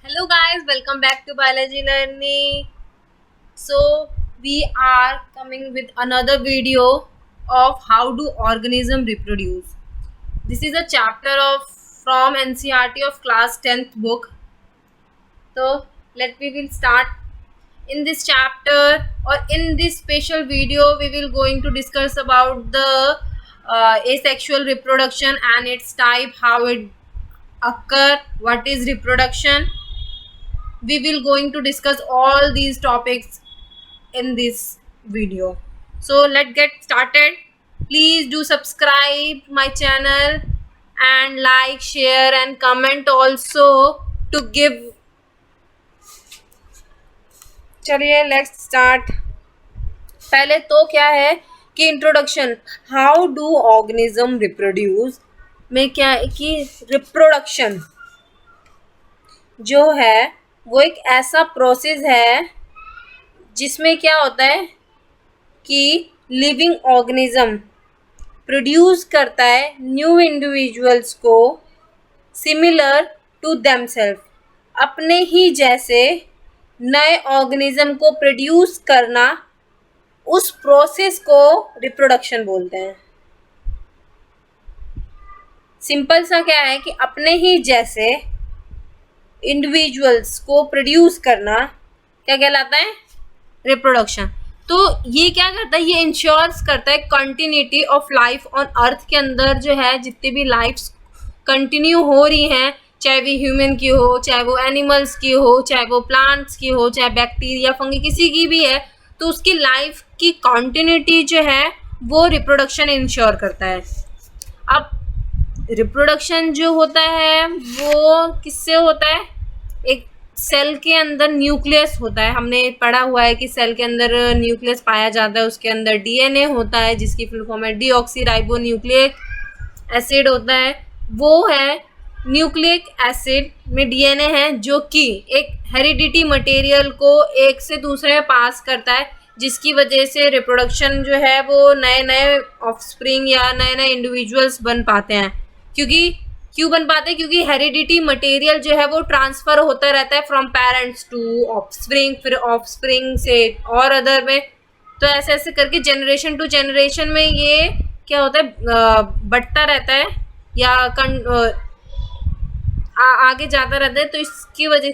Hello guys, welcome back to Biology Learning. So we are coming with another video of how do organism reproduce. This is a chapter of from NCERT of class 10th book. So we will start in this chapter, or in this special video we will going to discuss about the asexual reproduction and its type, how it occur, what is reproduction. We will going to discuss all these topics in this video. So let's get started. Please do subscribe my channel and like, share and comment also to give. चलिए let's start. पहले तो क्या है कि introduction, how do organism reproduce में क्या है कि रिप्रोडक्शन जो है वो एक ऐसा प्रोसेस है जिसमें क्या होता है कि लिविंग ऑर्गेनिज्म प्रोड्यूस करता है न्यू इंडिविजुअल्स को सिमिलर टू देमसेल्फ, अपने ही जैसे नए ऑर्गेनिज्म को प्रोड्यूस करना, उस प्रोसेस को रिप्रोडक्शन बोलते हैं. सिंपल सा क्या है कि अपने ही जैसे इंडिविजुअल्स को प्रोड्यूस करना क्या कहलाता है? रिप्रोडक्शन. तो ये क्या करता है? ये इंश्योर्स करता है continuity of life on earth के अंदर जो है जितनी भी लाइफ्स कंटिन्यू हो रही हैं, चाहे वो ह्यूमन की हो, चाहे वो एनिमल्स की हो, चाहे वो प्लांट्स की हो, चाहे बैक्टीरिया फंगी किसी की भी है, तो उसकी लाइफ की कंटिन्यूटी जो है वो रिप्रोडक्शन इंश्योर करता है. अब रिप्रोडक्शन जो होता है वो किससे होता है? एक सेल के अंदर न्यूक्लियस होता है. हमने पढ़ा हुआ है कि सेल के अंदर न्यूक्लियस पाया जाता है, उसके अंदर डीएनए होता है जिसकी फुल फॉर्म है डीऑक्सीराइबोन्यूक्लिक एसिड होता है. वो है न्यूक्लिक एसिड में डीएनए है जो कि एक हेरिडिटी मटेरियल को एक से दूसरे में पास करता है, जिसकी वजह से रिप्रोडक्शन जो है वो नए नए ऑफस्प्रिंग या नए नए इंडिविजुअल्स बन पाते हैं. क्यों बन पाते हैं? क्योंकि हेरिडिटी मटेरियल जो है वो ट्रांसफर होता रहता है फ्रॉम पेरेंट्स टू ऑफस्प्रिंग, फिर ऑफस्प्रिंग से और अदर में. तो ऐसे ऐसे करके जनरेशन टू जनरेशन में ये क्या होता है, बढ़ता रहता है या आगे जाता रहता है. तो इसकी वजह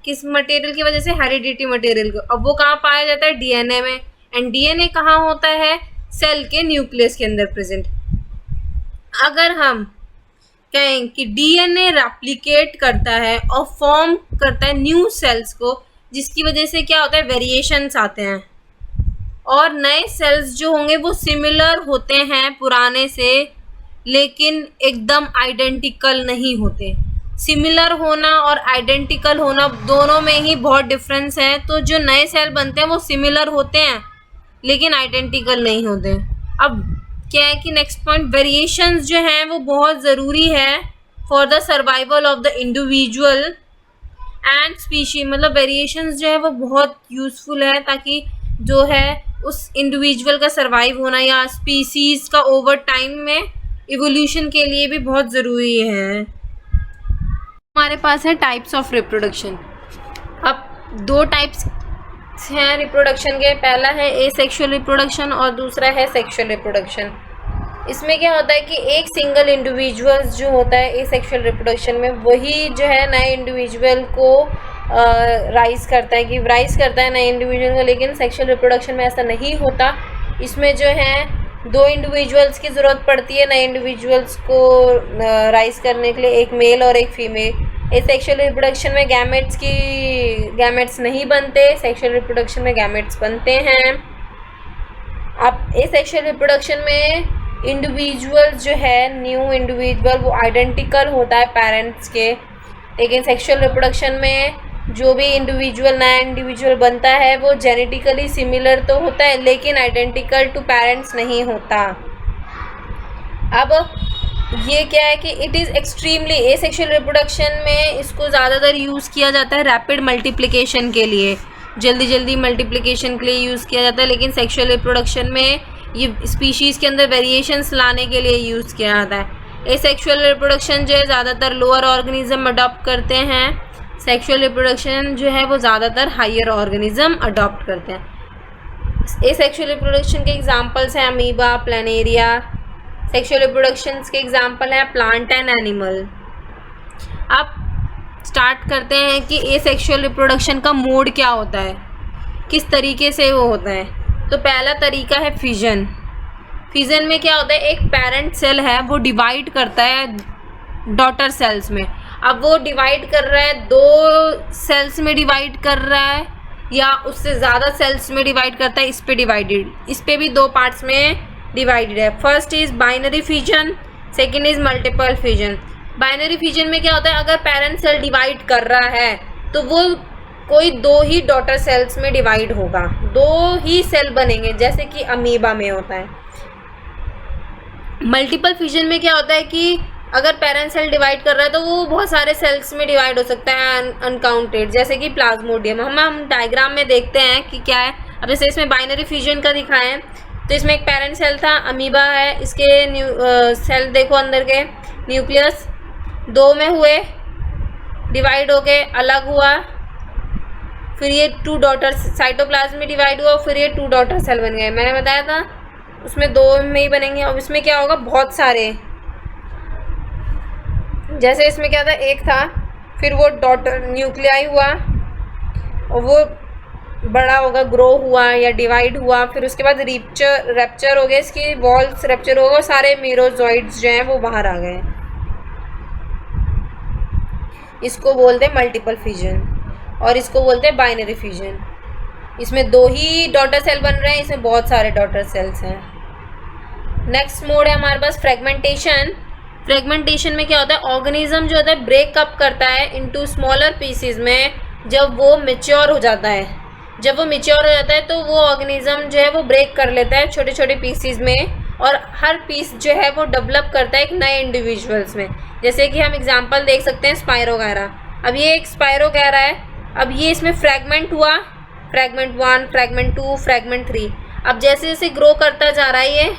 किस मटेरियल की वजह से? हेरिडिटी मटेरियल को. अब वो कहाँ पाया जाता है? डीएनए में. एंड डीएनए कहाँ होता है? सेल के न्यूक्लियस के अंदर प्रेजेंट. अगर हम कहें कि डीएनए रेप्लिकेट करता है और फॉर्म करता है न्यू सेल्स को, जिसकी वजह से क्या होता है? वेरिएशंस आते हैं और नए सेल्स जो होंगे वो सिमिलर होते हैं पुराने से, लेकिन एकदम आइडेंटिकल नहीं होते. सिमिलर होना और आइडेंटिकल होना दोनों में ही बहुत डिफरेंस है. तो जो नए सेल बनते हैं वो सिमिलर होते हैं लेकिन आइडेंटिकल नहीं होते. अब क्या है कि नेक्स्ट पॉइंट, वेरिएशंस जो हैं वो बहुत ज़रूरी है for the survival of the individual and species. मतलब वेरिएशंस जो है वो बहुत यूज़फुल है ताकि जो है उस इंडिविजुअल का सर्वाइव होना या स्पीसीज़ का ओवर टाइम में इवोल्यूशन के लिए भी बहुत ज़रूरी है. हमारे पास है टाइप्स ऑफ रिप्रोडक्शन. अब दो टाइप्स हैं रिप्रोडक्शन के. पहला है एसेक्सुअल रिप्रोडक्शन और दूसरा है सेक्सुअल रिप्रोडक्शन. इसमें क्या होता है कि एक सिंगल इंडिविजुअल्स जो होता है एसेक्सुअल रिप्रोडक्शन में, वही जो है नए इंडिविजुअल को राइज करता है नए इंडिविजुअल को. लेकिन सेक्सुअल रिप्रोडक्शन में ऐसा नहीं होता. इसमें जो है दो इंडिविजुअल्स की ज़रूरत पड़ती है नए इंडिविजुअल्स को राइज करने के लिए, एक मेल और एक फीमेल. एसेक्सुअल रिप्रोडक्शन में गैमेट्स नहीं बनते, सेक्सुअल रिप्रोडक्शन में गैमेट्स बनते हैं. अब एसेक्सुअल रिप्रोडक्शन में इंडिविजुअल जो है न्यू इंडिविजुअल वो आइडेंटिकल होता है पेरेंट्स के, लेकिन सेक्सुअल रिप्रोडक्शन में जो भी नया इंडिविजुअल बनता है वो जेनेटिकली सिमिलर तो होता है लेकिन आइडेंटिकल टू पेरेंट्स नहीं होता. अब ये क्या है कि it is extremely asexual reproduction में इसको ज़्यादातर यूज़ किया जाता है रैपिड मल्टीप्लिकेशन के लिए, जल्दी मल्टीप्लिकेशन के लिए यूज़ किया जाता है. लेकिन सेक्सुअल रिप्रोडक्शन में ये स्पीशीज़ के अंदर वेरिएशंस लाने के लिए यूज़ किया जाता है. एसेक्सुअल रिप्रोडक्शन जो है ज़्यादातर लोअर ऑर्गेनिज्म अडॉप्ट करते हैं सेक्सुअल रिप्रोडक्शन जो है वो ज़्यादातर हायर ऑर्गेनिज्म अडॉप्ट करते हैं। ये सेक्सुअल रिप्रोडक्शन के एग्जांपल्स हैं अमीबा, प्लानेरिया। सेक्सुअल रिप्रोडक्शन के एग्जांपल हैं प्लांट एंड एनिमल। अब स्टार्ट करते हैं कि ये सेक्सुअल रिप्रोडक्शन का मोड क्या होता है, किस तरीके से वो होता है। तो पहला तरीका है फिजन। फिजन में क्या होता है, एक पेरेंट सेल है वो डिवाइड करता है डॉटर सेल्स में। अब वो डिवाइड कर रहा है, 2 सेल्स में डिवाइड कर रहा है या उससे ज़्यादा सेल्स में डिवाइड करता है, इस पे डिवाइडेड, इस पे भी 2 पार्ट्स में डिवाइडेड है। First is binary fission, second is multiple fission. Binary fission में क्या होता है, अगर पेरेंट सेल डिवाइड कर रहा है तो वो कोई 2 ही डॉटर सेल्स में डिवाइड होगा, 2 ही सेल बनेंगे, जैसे कि अमीबा में होता है। मल्टीपल फिजन में क्या होता है कि अगर पेरेंट सेल डिवाइड कर रहा है तो वो बहुत सारे सेल्स में डिवाइड हो सकता है, अनकाउंटेड, जैसे कि प्लाज्मोडियम। हम डायग्राम में देखते हैं कि क्या है। अब जैसे इसमें बाइनरी फिजन का दिखाएं तो इसमें एक पेरेंट सेल था, अमीबा है, इसके सेल देखो अंदर के न्यूक्लियस 2 में हुए, डिवाइड हो गए, अलग हुआ, फिर ये 2 डॉटर साइटोप्लाज्म में डिवाइड हुआ, फिर ये 2 डॉटर सेल बन गए। मैंने बताया था उसमें 2 में ही बनेंगे। अब इसमें क्या होगा, बहुत सारे, जैसे इसमें क्या था, एक था, फिर वो डॉटर न्यूक्लियाई हुआ और वो बड़ा होगा, ग्रो हुआ या डिवाइड हुआ, फिर उसके बाद रैप्चर हो गया, इसकी वॉल्स रैप्चर हो गए, सारे मेरोजॉइड्स जो हैं वो बाहर आ गए। इसको बोलते हैं मल्टीपल फिजन और इसको बोलते हैं बाइनरी फिजन। इसमें 2 ही डॉटर सेल बन रहे हैं, इसमें बहुत सारे डॉटर सेल्स हैं। नेक्स्ट मोड है हमारे पास फ्रेगमेंटेशन। फ्रेगमेंटेशन में क्या होता है, ऑर्गेनिज्म जो होता है ब्रेकअप करता है इनटू स्मॉलर पीसेस में जब वो मैच्योर हो जाता है। जब वो मैच्योर हो जाता है तो वो ऑर्गेनिज्म जो है वो ब्रेक कर लेता है छोटे छोटे पीसीज में, और हर पीस जो है वो डेवलप करता है एक नए इंडिविजुअल्स में। जैसे कि हम एग्जांपल देख सकते हैं स्पायरोगैरा। अब ये एक स्पायरोगैरा है, अब ये इसमें फ्रैगमेंट हुआ, फ्रैगमेंट 1, फ्रैगमेंट 2, फ्रैगमेंट 3। अब जैसे जैसे ग्रो करता जा रहा है, ये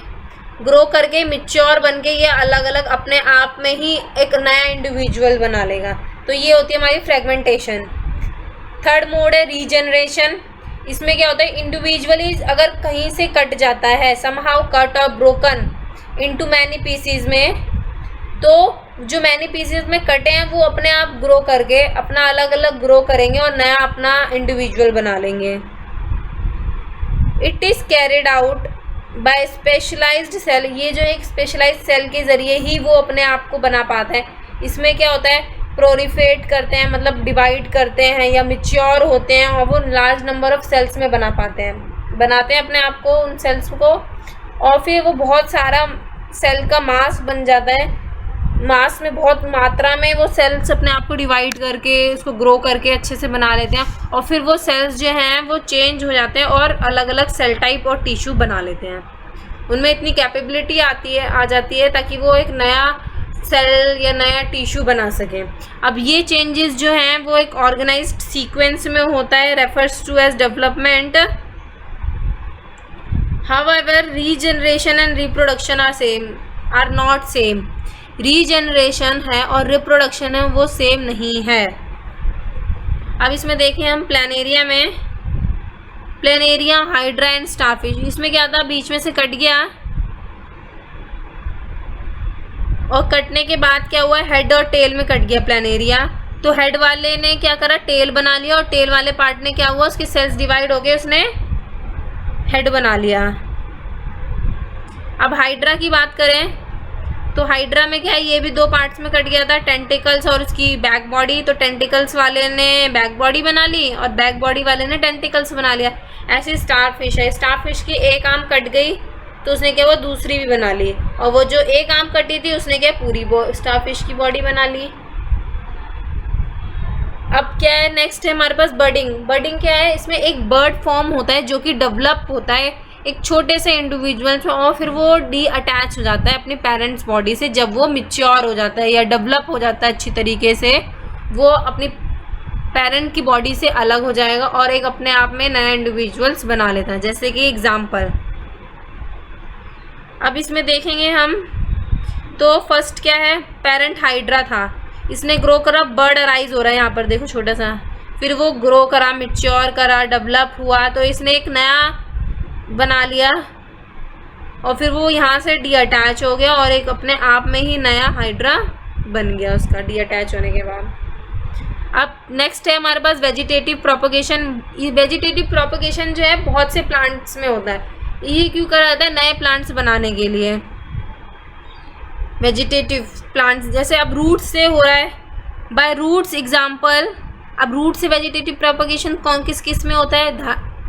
ग्रो करके मिच्योर बन के ये अलग अलग अपने आप में ही एक नया इंडिविजुअल बना लेगा। तो ये होती है हमारी फ्रैगमेंटेशन। थर्ड मोड है रीजनरेशन। इसमें क्या होता है, इंडिविजुअली अगर कहीं से कट जाता है, समहाउ कट और ब्रोकन इनटू मैनी पीसीज में, तो जो मैनी पीसेस में कटे हैं वो अपने आप ग्रो करके अपना अलग अलग ग्रो करेंगे और नया अपना इंडिविजुअल बना लेंगे। It is carried out by specialised cell. ये जो एक स्पेशलाइज्ड सेल के ज़रिए ही वो अपने आप को बना पाता है। इसमें क्या होता है, प्रोलिफेट करते हैं, मतलब डिवाइड करते हैं या मिच्योर होते हैं और वो लार्ज नंबर ऑफ सेल्स में बनाते हैं अपने आप को, उन सेल्स को, और फिर वो बहुत सारा सेल का मास बन जाता है। मास में बहुत मात्रा में वो सेल्स अपने आप को डिवाइड करके उसको ग्रो करके अच्छे से बना लेते हैं, और फिर वो सेल्स जो हैं वो चेंज हो जाते हैं और अलग अलग सेल टाइप और टिश्यू बना लेते हैं। उनमें इतनी कैपेबिलिटी आ जाती है ताकि वो एक नया सेल या नया टिश्यू बना सकें। अब ये चेंजेस जो हैं वो एक ऑर्गेनाइज्ड सीक्वेंस में होता है, refers to as development. However regeneration and reproduction are not same. Regeneration है और रिप्रोडक्शन है वो सेम नहीं है। अब इसमें देखें हम प्लानेरिया में, प्लानेरिया, हाइड्रा एंड स्टारफिश। इसमें क्या था, बीच में से कट गया और कटने के बाद क्या हुआ, हेड और टेल में कट गया प्लानेरिया। तो हेड वाले ने क्या करा, टेल बना लिया, और टेल वाले पार्ट ने क्या हुआ, उसके सेल्स डिवाइड हो गए, उसने हेड बना लिया। अब हाइड्रा की बात करें तो हाइड्रा में क्या है, ये भी 2 पार्ट्स में कट गया था, टेंटिकल्स और उसकी बैक बॉडी। तो टेंटिकल्स वाले ने बैक बॉडी बना ली और बैक बॉडी वाले ने टेंटिकल्स बना लिया। ऐसे स्टारफिश है, स्टारफिश की एक आर्म कट गई तो उसने क्या, वो दूसरी भी बना ली, और वो जो एक आर्म कटी थी उसने क्या, पूरी स्टारफिश की बॉडी बना ली। अब क्या है, नेक्स्ट है हमारे पास बर्डिंग। बर्डिंग क्या है, इसमें एक बर्ड फॉर्म होता है जो कि डेवलप होता है एक छोटे से इंडिविजुअल से, और फिर वो डी अटैच हो जाता है अपने पेरेंट्स बॉडी से। जब वो मिच्योर हो जाता है या डेवलप हो जाता है अच्छी तरीके से, वो अपनी पेरेंट की बॉडी से अलग हो जाएगा और एक अपने आप में नया इंडिविजुअल्स बना लेता है। जैसे कि एग्जाम्पल अब इसमें देखेंगे हम, तो फर्स्ट क्या है, पेरेंट हाइड्रा था। इसने ग्रो करा, बर्ड अराइज हो रहा है यहाँ पर देखो छोटा सा, फिर वो ग्रो करा, मिच्योर करा, डेवलप हुआ, तो इसने एक नया बना लिया और फिर वो यहाँ से डी अटैच हो गया और एक अपने आप में ही नया हाइड्रा बन गया उसका डी अटैच होने के बाद। अब नेक्स्ट है हमारे पास वेजिटेटिव प्रोपगेशन। ये वेजिटेटिव प्रोपगेशन जो है बहुत से प्लांट्स में होता है। ये क्यों करा जाता है? नए प्लांट्स बनाने के लिए। वेजिटेटिव प्लांट्स जैसे अब रूट से हो रहा है, बाय रूट्स एग्जाम्पल। अब रूट से वेजिटेटिव प्रोपगेशन कौन किस किस में होता है?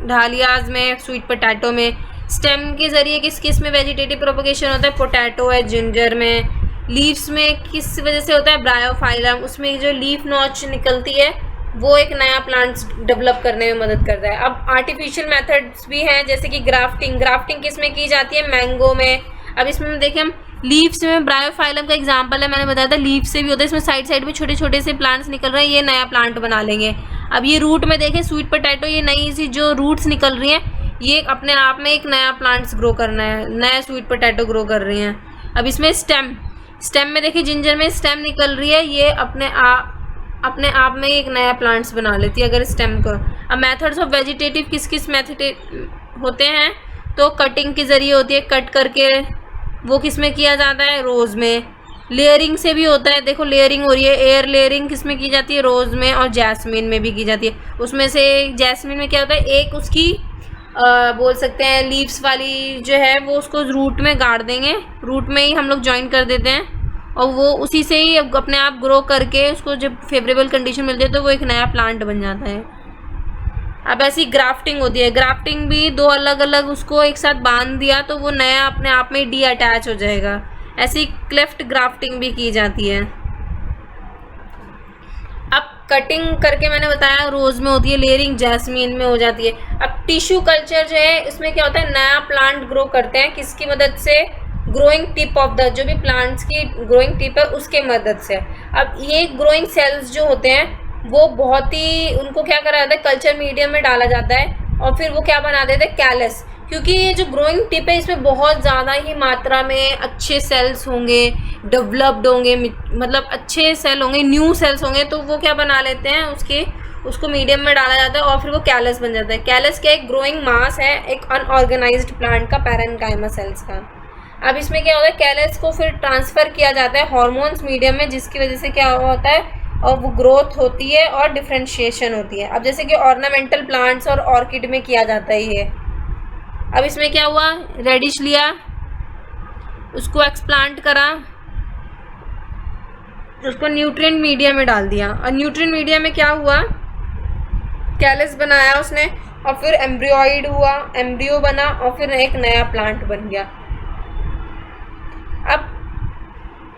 डालियाज में, स्वीट पोटैटो में। स्टेम के जरिए किस किस में वेजिटेटिव प्रोपगेशन होता है? पोटैटो है, जिंजर में। लीव्स में किस वजह से होता है? ब्रायोफाइलम, उसमें जो लीफ नॉच निकलती है वो एक नया प्लांट्स डेवलप करने में मदद करता है। अब आर्टिफिशियल मेथड्स भी हैं जैसे कि ग्राफ्टिंग। ग्राफ्टिंग किस में की जाती है? मैंगो में। अब इसमें देखें हम लीव्स में ब्रायोफाइलम का एग्जांपल है, मैंने बताया था लीव से भी होता है। इसमें साइड साइड में छोटे छोटे से प्लांट्स निकल रहे हैं, ये नया प्लांट बना लेंगे। अब ये रूट में देखें स्वीट पोटैटो, ये नई सी जो रूट्स निकल रही हैं ये अपने आप में एक नया प्लांट्स ग्रो करना है, नया स्वीट पोटैटो ग्रो कर रही हैं। अब इसमें स्टेम में देखिए जिंजर में स्टेम निकल रही है, ये अपने आप में एक नया प्लांट्स बना लेती है अगर स्टेम को। अब मेथड्स ऑफ वेजिटेटिव किस किस मेथड होते हैं? तो कटिंग के ज़रिए होती है, कट करके वो किस में किया जाता है? रोज़ में। लेयरिंग से भी होता है, देखो लेयरिंग हो रही है, एयर लेयरिंग किस में की जाती है? रोज़ में और जैस्मिन में भी की जाती है। उसमें से जैस्मिन में क्या होता है? एक उसकी बोल सकते हैं लीव्स वाली जो है वो उसको रूट में गाड़ देंगे, रूट में ही हम लोग ज्वाइन कर देते हैं और वो उसी से ही अपने आप ग्रो करके उसको जब फेवरेबल कंडीशन मिलती है तो वो एक नया प्लांट बन जाता है। अब ऐसी ग्राफ्टिंग होती है, ग्राफ्टिंग भी दो अलग अलग उसको एक साथ बांध दिया तो वो नया अपने आप में डी अटैच हो जाएगा। ऐसी क्लेफ्ट ग्राफ्टिंग भी की जाती है। अब कटिंग करके मैंने बताया रोज़ में होती है, लेयरिंग जैस्मीन में हो जाती है। अब टिश्यू कल्चर जो है इसमें क्या होता है? नया प्लांट ग्रो करते हैं किसकी मदद से? ग्रोइंग टिप ऑफ द, जो भी प्लांट्स की ग्रोइंग टिप है उसके मदद से। अब ये ग्रोइंग सेल्स जो होते हैं वो बहुत ही, उनको क्या करा जाता है? कल्चर मीडियम में डाला जाता है और फिर वो क्या बना देते हैं? कैलस। क्योंकि ये जो ग्रोइंग टिप है इसमें बहुत ज़्यादा ही मात्रा में अच्छे सेल्स होंगे, डेवलप्ड होंगे, मतलब अच्छे सेल होंगे, न्यू सेल्स होंगे, तो वो क्या बना लेते हैं उसको मीडियम में डाला जाता है और फिर वो कैलस बन जाता है। कैलस क्या? एक ग्रोइंग मास है एक अनऑर्गेनाइज्ड प्लांट का, पैरेन्काइमा सेल्स का। अब इसमें क्या होता है? कैलस को फिर ट्रांसफ़र किया जाता है हॉर्मोन्स मीडियम में, जिसकी वजह से क्या होता है? और वो ग्रोथ होती है और डिफ्रेंशिएशन होती है। अब जैसे कि ऑर्नामेंटल प्लांट्स और ऑर्किड में किया जाता है ये। अब इसमें क्या हुआ? रेडिश लिया, उसको एक्सप्लांट करा, उसको न्यूट्रिएंट मीडिया में डाल दिया और न्यूट्रिएंट मीडिया में क्या हुआ? कैलस बनाया उसने और फिर एम्ब्रियोइड हुआ, एम्ब्रियो बना और फिर एक नया प्लांट बन गया। अब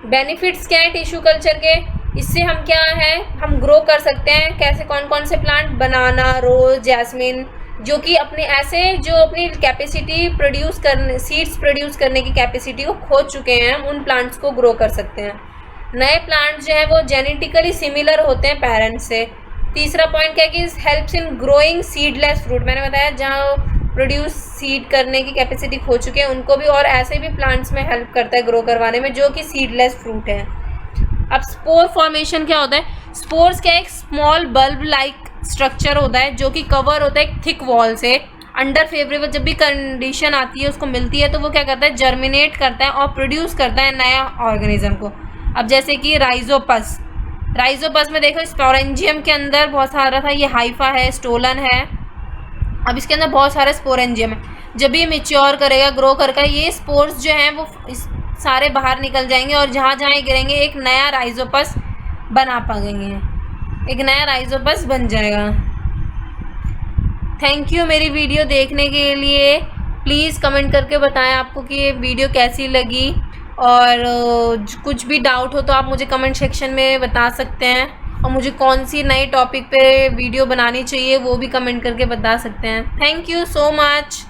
बेनिफिट्स क्या है टिश्यू कल्चर के? इससे हम क्या है, हम ग्रो कर सकते हैं कैसे? कौन कौन से प्लांट? बनाना, रोज, जैस्मिन, जो कि अपने ऐसे जो अपनी कैपेसिटी प्रोड्यूस करने, सीड्स प्रोड्यूस करने की कैपेसिटी को खो चुके हैं, हम उन प्लांट्स को ग्रो कर सकते हैं। नए प्लांट्स जो है वो जेनेटिकली सिमिलर होते हैं पेरेंट्स से। तीसरा पॉइंट क्या है कि helps in growing seedless fruit. मैंने बताया जहाँ प्रोड्यूस सीड करने की कैपेसिटी खो चुके हैं उनको भी, और ऐसे भी प्लांट्स में हेल्प करता है ग्रो करवाने में जो कि सीडलेस फ्रूट है। अब स्पोर फॉर्मेशन क्या होता है? स्पोर्स क्या? एक स्मॉल बल्ब लाइक स्ट्रक्चर होता है जो कि कवर होता है एक थिक वॉल से। अंडर फेवरेबल जब भी कंडीशन आती है उसको मिलती है तो वो क्या करता है? जर्मिनेट करता है और प्रोड्यूस करता है नया ऑर्गेनिज्म को। अब जैसे कि राइजोपस में देखो स्पोरेंजियम के अंदर बहुत सारा था, ये हाइफा है, स्टोलन है। अब इसके अंदर बहुत सारे स्पोरेंजियम है। जब ये मेच्योर करेगा, ग्रो करके ये स्पोर्स जो हैं वो सारे बाहर निकल जाएंगे और जहाँ जहाँ गिरेंगे एक नया राइजोपस बना पाएंगे, एक नया राइजोपस बन जाएगा। थैंक यू मेरी वीडियो देखने के लिए। प्लीज़ कमेंट करके बताएं आपको कि ये वीडियो कैसी लगी, और कुछ भी डाउट हो तो आप मुझे कमेंट सेक्शन में बता सकते हैं, और मुझे कौन सी नई टॉपिक पे वीडियो बनानी चाहिए वो भी कमेंट करके बता सकते हैं। Thank you so much.